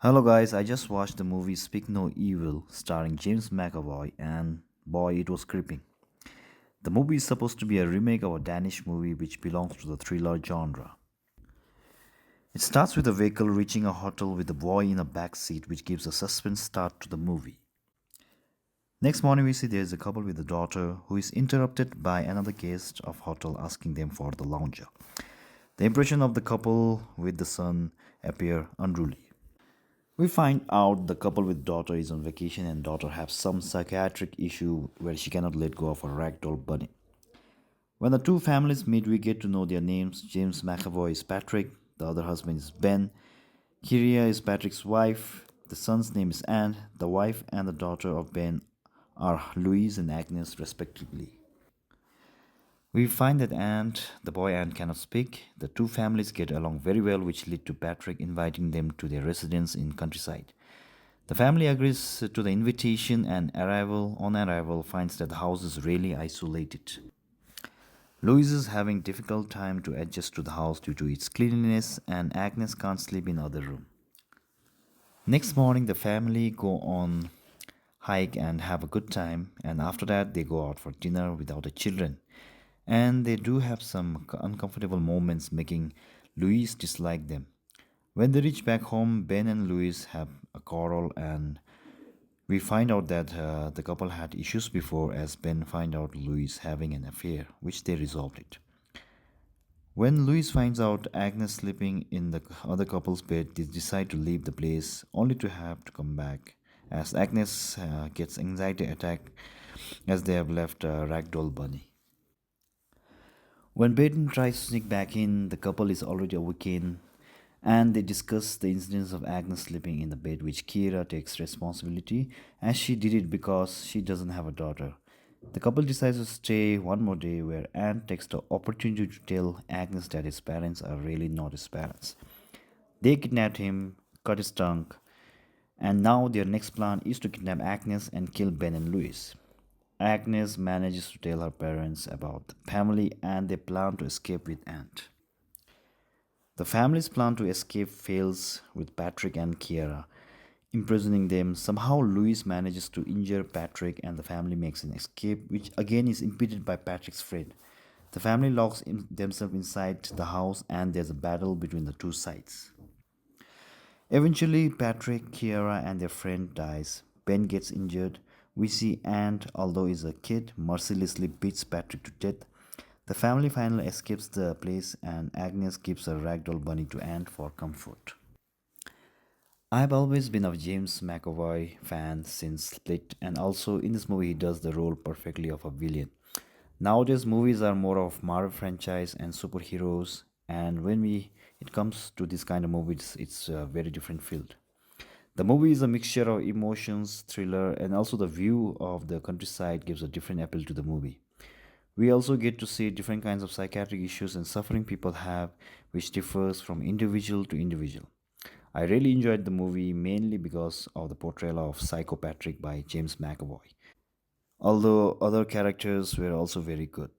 Hello guys, I just watched the movie Speak No Evil starring James McAvoy and boy it was creeping. The movie is supposed to be a remake of a Danish movie which belongs to the thriller genre. It starts with a vehicle reaching a hotel with a boy in a back seat which gives a suspense start to the movie. Next morning we see there is a couple with a daughter who is interrupted by another guest of hotel asking them for the lounger. The impression of the couple with the son appear unruly. We find out the couple with daughter is on vacation and daughter has some psychiatric issue where she cannot let go of a ragdoll bunny. When the two families meet, we get to know their names. James McAvoy is Patrick, the other husband is Ben. Kyria is Patrick's wife. The son's name is Anne. The wife and the daughter of Ben are Louise and Agnes, respectively. We find that the boy Ant cannot speak. The two families get along very well, which lead to Patrick inviting them to their residence in countryside. The family agrees to the invitation and on arrival finds that the house is really isolated. Louise is having difficult time to adjust to the house due to its cleanliness and Agnes can't sleep in other room. Next morning the family go on hike and have a good time and after that they go out for dinner without the children. And they do have some uncomfortable moments making Louise dislike them. When they reach back home, Ben and Louise have a quarrel and we find out that the couple had issues before as Ben find out Louise having an affair, which they resolved it. When Louise finds out Agnes sleeping in the other couple's bed, they decide to leave the place only to have to come back as Agnes gets anxiety attack as they have left a ragdoll bunny. When Baden tries to sneak back in, the couple is already awakened and they discuss the incidents of Agnes sleeping in the bed, which Kira takes responsibility as she did it because she doesn't have a daughter. The couple decides to stay one more day where Anne takes the opportunity to tell Agnes that his parents are really not his parents. They kidnapped him, cut his tongue, and now their next plan is to kidnap Agnes and kill Ben and Louis. Agnes manages to tell her parents about the family and they plan to escape with Aunt. The family's plan to escape fails with Patrick and Kiara imprisoning them. Somehow Louis manages to injure Patrick and the family makes an escape which again is impeded by Patrick's friend. The family locks themselves inside the house and there's a battle between the two sides. Eventually, Patrick, Kiara, and their friend dies. Ben gets injured. We see Ant, although he's a kid, mercilessly beats Patrick to death. The family finally escapes the place, and Agnes gives a ragdoll bunny to Ant for comfort. I've always been a James McAvoy fan since Split, and also in this movie he does the role perfectly of a villain. Nowadays movies are more of Marvel franchise and superheroes, and when we it comes to this kind of movies, it's a very different field. The movie is a mixture of emotions, thriller, and also the view of the countryside gives a different appeal to the movie. We also get to see different kinds of psychiatric issues and suffering people have, which differs from individual to individual. I really enjoyed the movie mainly because of the portrayal of Psycho Patrick by James McAvoy, although other characters were also very good.